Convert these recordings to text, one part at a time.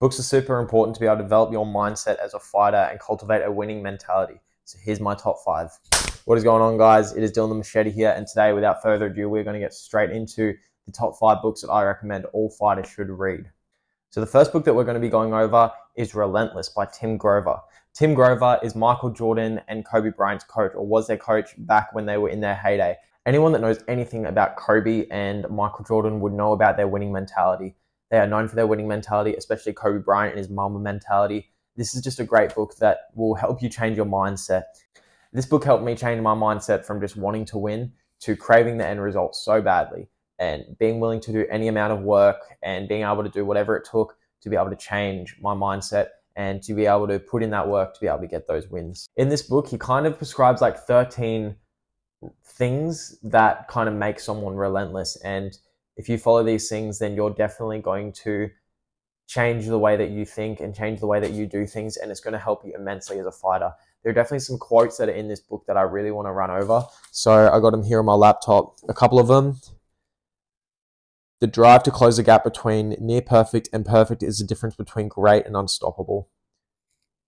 Books are super important to be able to develop your mindset as a fighter and cultivate a winning mentality. So here's my top 5. What is going on, guys? It is Dylan the Machete here, and today, without further ado, we're going to get straight into the top 5 books that I recommend all fighters should read. So the first book that we're going to be going over is Relentless by Tim Grover. Tim Grover is Michael Jordan and Kobe Bryant's coach, or was their coach back when they were in their heyday. Anyone that knows anything about Kobe and Michael Jordan would know about their winning mentality. They are known for their winning mentality, especially Kobe Bryant and his Mamba mentality. This is just a great book that will help you change your mindset. This book helped me change my mindset from just wanting to win to craving the end result so badly and being willing to do any amount of work and being able to do whatever it took to be able to change my mindset and to be able to put in that work to be able to get those wins. In this book, he kind of prescribes like 13 things that kind of make someone relentless, and if you follow these things, then you're definitely going to change the way that you think and change the way that you do things, and it's going to help you immensely as a fighter. There are definitely some quotes that are in this book that I really want to run over. So I got them here on my laptop. A couple of them. The drive to close the gap between near perfect and perfect is the difference between great and unstoppable.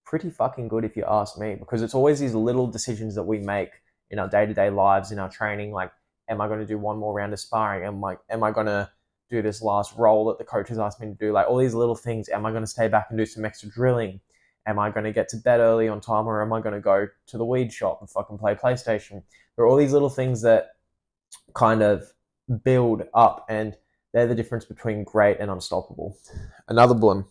Pretty fucking good if you ask me, because it's always these little decisions that we make in our day-to-day lives, in our training, like, am I going to do one more round of sparring? Am I going to do this last roll that the coach has asked me to do? Like, all these little things. Am I going to stay back and do some extra drilling? Am I going to get to bed early on time, or am I going to go to the weed shop and fucking play PlayStation? There are all these little things that kind of build up, and they're the difference between great and unstoppable. Another one.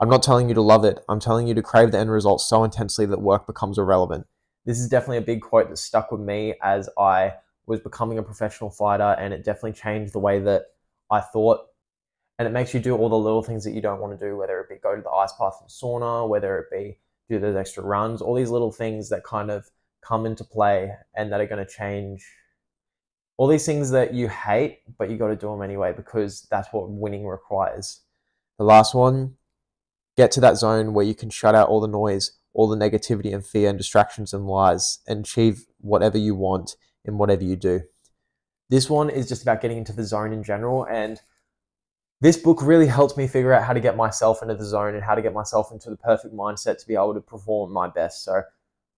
I'm not telling you to love it. I'm telling you to crave the end result so intensely that work becomes irrelevant. This is definitely a big quote that stuck with me as I was becoming a professional fighter, and it definitely changed the way that I thought. And it makes you do all the little things that you don't want to do, whether it be go to the ice bath and sauna, whether it be do those extra runs, all these little things that kind of come into play and that are going to change. All these things that you hate, but you got to do them anyway because that's what winning requires. The last one, get to that zone where you can shut out all the noise, all the negativity and fear and distractions and lies, and achieve whatever you want in whatever you do. This one is just about getting into the zone in general, and this book really helped me figure out how to get myself into the zone and how to get myself into the perfect mindset to be able to perform my best. So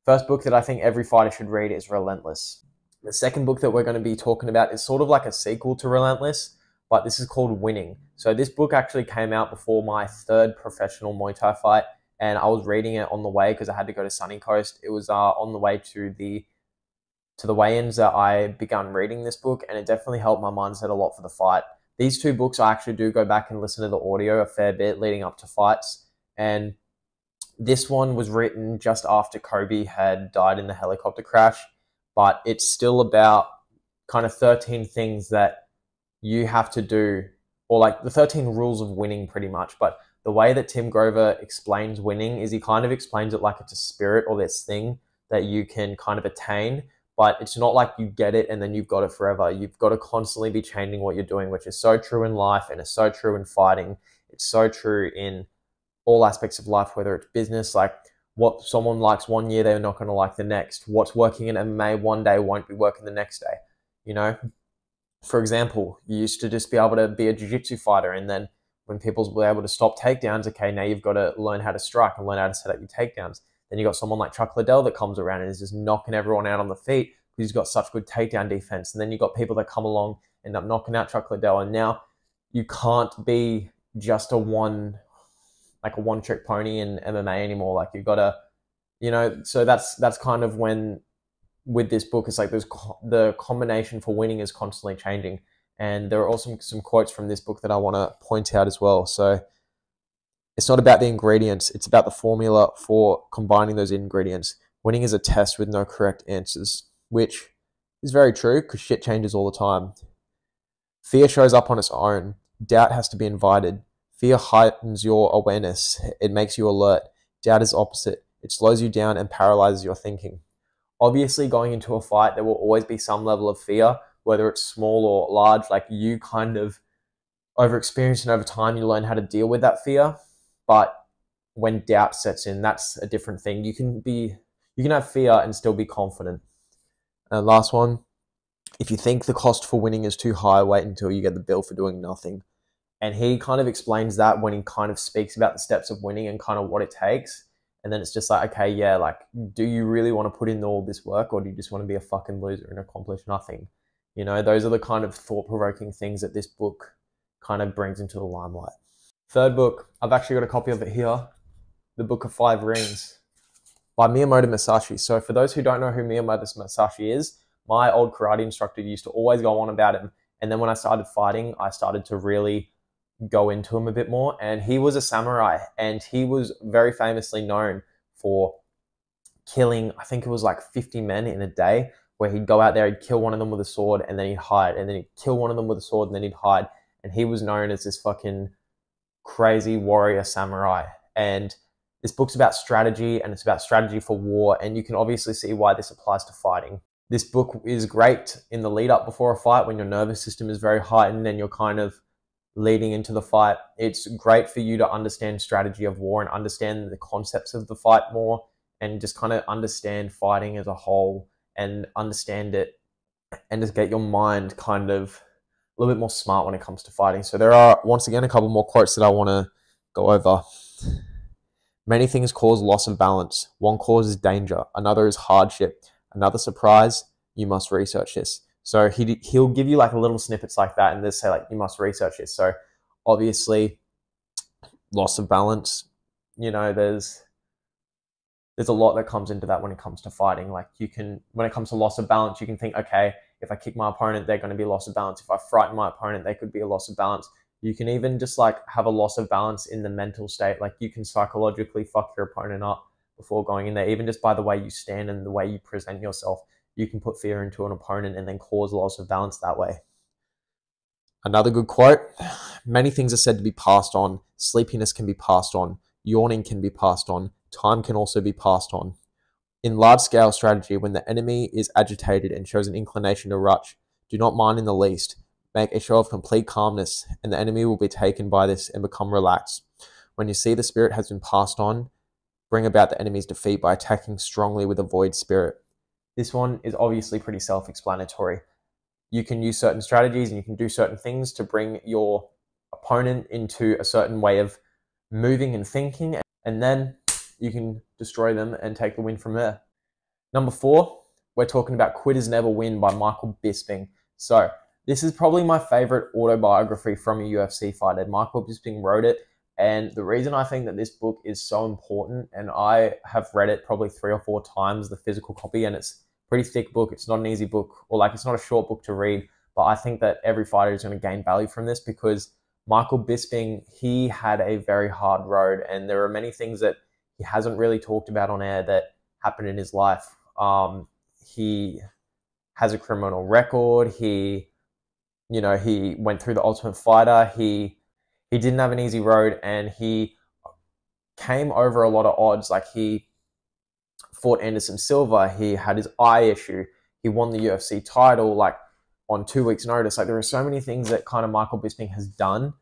first book that I think every fighter should read is Relentless. The second book that we're going to be talking about is sort of like a sequel to Relentless, but this is called Winning. So this book actually came out before my 3rd professional Muay Thai fight, and I was reading it on the way because I had to go to Sunny Coast. It was on the way to the weigh-ins that I began reading this book, and it definitely helped my mindset a lot for the fight. These 2 books, I actually do go back and listen to the audio a fair bit leading up to fights, and this one was written just after Kobe had died in the helicopter crash, but it's still about kind of 13 things that you have to do, or like the 13 rules of winning pretty much. But the way that Tim Grover explains winning is he kind of explains it like it's a spirit or this thing that you can kind of attain, but it's not like you get it and then you've got it forever. You've got to constantly be changing what you're doing, which is so true in life and it's so true in fighting. It's so true in all aspects of life, whether it's business, like what someone likes one year, they're not going to like the next. What's working in MMA one day won't be working the next day. You know, for example, you used to just be able to be a jiu-jitsu fighter, and then when people were able to stop takedowns, okay, now you've got to learn how to strike and learn how to set up your takedowns. Then you got someone like Chuck Liddell that comes around and is just knocking everyone out on the feet because he's got such good takedown defense. And then you got people that come along, end up knocking out Chuck Liddell, and now you can't be just a one-trick pony in MMA anymore. Like you've got to, you know. So that's kind of when with this book, it's like the combination for winning is constantly changing. And there are also some quotes from this book that I want to point out as well. So it's not about the ingredients, it's about the formula for combining those ingredients. Winning is a test with no correct answers, which is very true because shit changes all the time. Fear shows up on its own. Doubt has to be invited. Fear heightens your awareness. It makes you alert. Doubt is opposite. It slows you down and paralyzes your thinking. Obviously, going into a fight, there will always be some level of fear, whether it's small or large. Like you kind of over experience and over time, you learn how to deal with that fear. But when doubt sets in, that's a different thing. You can have fear and still be confident. And last one, if you think the cost for winning is too high, wait until you get the bill for doing nothing. And he kind of explains that when he kind of speaks about the steps of winning and kind of what it takes. And then it's just like, okay, yeah, like, do you really want to put in all this work, or do you just want to be a fucking loser and accomplish nothing? You know, those are the kind of thought-provoking things that this book kind of brings into the limelight. Third book, I've actually got a copy of it here, The Book of Five Rings by Miyamoto Musashi. So for those who don't know who Miyamoto Musashi is, my old karate instructor used to always go on about him. And then when I started fighting, I started to really go into him a bit more. And he was a samurai, and he was very famously known for killing, I think it was like 50 men in a day, where he'd go out there, he'd kill one of them with a sword, and then he'd hide, and then he'd kill one of them with a sword, and then he'd hide. And he was known as this fucking crazy warrior samurai. And this book's about strategy, and it's about strategy for war, and you can obviously see why this applies to fighting. This book is great in the lead up before a fight when your nervous system is very heightened and you're kind of leading into the fight. It's great for you to understand strategy of war and understand the concepts of the fight more, and just kind of understand fighting as a whole and understand it, and just get your mind kind of a little bit more smart when it comes to fighting. So there are, once again, a couple more quotes that I want to go over. Many things cause loss of balance. One causes danger. Another is hardship. Another surprise. You must research this. So he'll give you like little snippets like that, and they'll say like, you must research this. So obviously, loss of balance, you know, there's a lot that comes into that when it comes to fighting. Like, when it comes to loss of balance, you can think, okay, if I kick my opponent, they're going to be a loss of balance. If I frighten my opponent, they could be a loss of balance. You can even just like have a loss of balance in the mental state. Like, you can psychologically fuck your opponent up before going in there. Even just by the way you stand and the way you present yourself, you can put fear into an opponent and then cause loss of balance that way. Another good quote: many things are said to be passed on. Sleepiness can be passed on. Yawning can be passed on. Time can also be passed on. In large-scale strategy, when the enemy is agitated and shows an inclination to rush, do not mind in the least. Make a show of complete calmness, and the enemy will be taken by this and become relaxed. When you see the spirit has been passed on, bring about the enemy's defeat by attacking strongly with a void spirit. This one is obviously pretty self-explanatory. You can use certain strategies and you can do certain things to bring your opponent into a certain way of moving and thinking, and then you can destroy them and take the win from there. Number 4, we're talking about Quitters Never Win by Michael Bisping. So this is probably my favorite autobiography from a UFC fighter. Michael Bisping wrote it, and the reason I think that this book is so important, and I have read it probably 3 or 4 times, the physical copy, and it's a pretty thick book. It's not an easy book, or like it's not a short book to read, but I think that every fighter is going to gain value from this, because Michael Bisping, he had a very hard road, and there are many things that he hasn't really talked about on air that happened in his life. He has a criminal record. He went through the Ultimate Fighter. He didn't have an easy road, and he came over a lot of odds. Like, he fought Anderson Silva. He had his eye issue. He won the UFC title like on 2 weeks' notice. Like, there are so many things that kind of Michael Bisping has done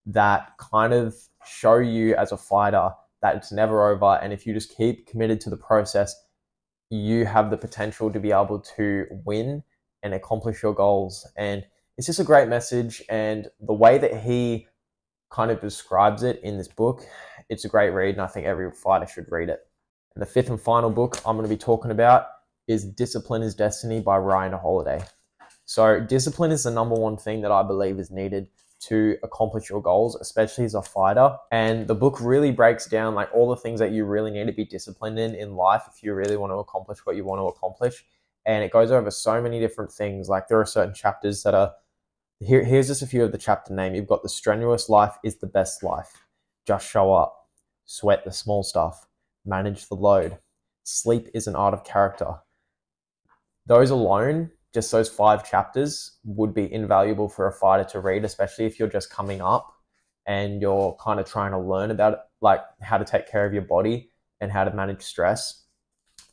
that kind of show you as a fighter that it's never over. And if you just keep committed to the process, you have the potential to be able to win and accomplish your goals. And it's just a great message. And the way that he kind of describes it in this book, it's a great read, and I think every fighter should read it. And the 5th and final book I'm going to be talking about is Discipline is Destiny by Ryan Holiday. So discipline is the number one thing that I believe is needed to accomplish your goals, especially as a fighter. And the book really breaks down like all the things that you really need to be disciplined in life if you really want to accomplish what you want to accomplish. And it goes over so many different things. Like, there are certain chapters that are, here's just a few of the chapter name. You've got the strenuous life is the best life. Just show up. Sweat the small stuff. Manage the load. Sleep is an art of character. Those alone, just those 5 chapters, would be invaluable for a fighter to read, especially if you're just coming up and you're kind of trying to learn about it, like how to take care of your body and how to manage stress.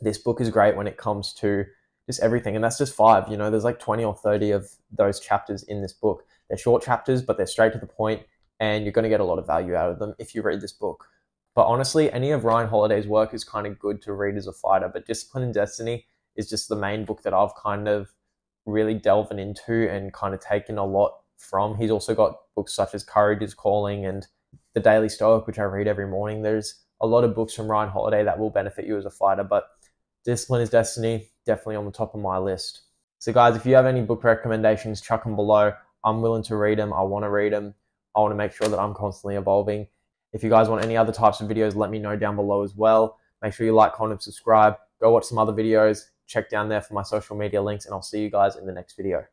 This book is great when it comes to just everything. And that's just 5, there's like 20 or 30 of those chapters in this book. They're short chapters, but they're straight to the point, and you're going to get a lot of value out of them if you read this book. But honestly, any of Ryan Holiday's work is kind of good to read as a fighter, but Discipline and Destiny is just the main book that I've kind of really delving into and kind of taken a lot from. He's also got books such as Courage is Calling and The Daily Stoic, which I read every morning. There's a lot of books from Ryan Holiday that will benefit you as a fighter, but Discipline is Destiny, definitely on the top of my list. So guys, if you have any book recommendations, chuck them below. I'm willing to read them. I want to read them. I want to make sure that I'm constantly evolving. If you guys want any other types of videos, let me know down below as well. Make sure you like, comment, subscribe. Go watch some other videos. Check down there for my social media links, and I'll see you guys in the next video.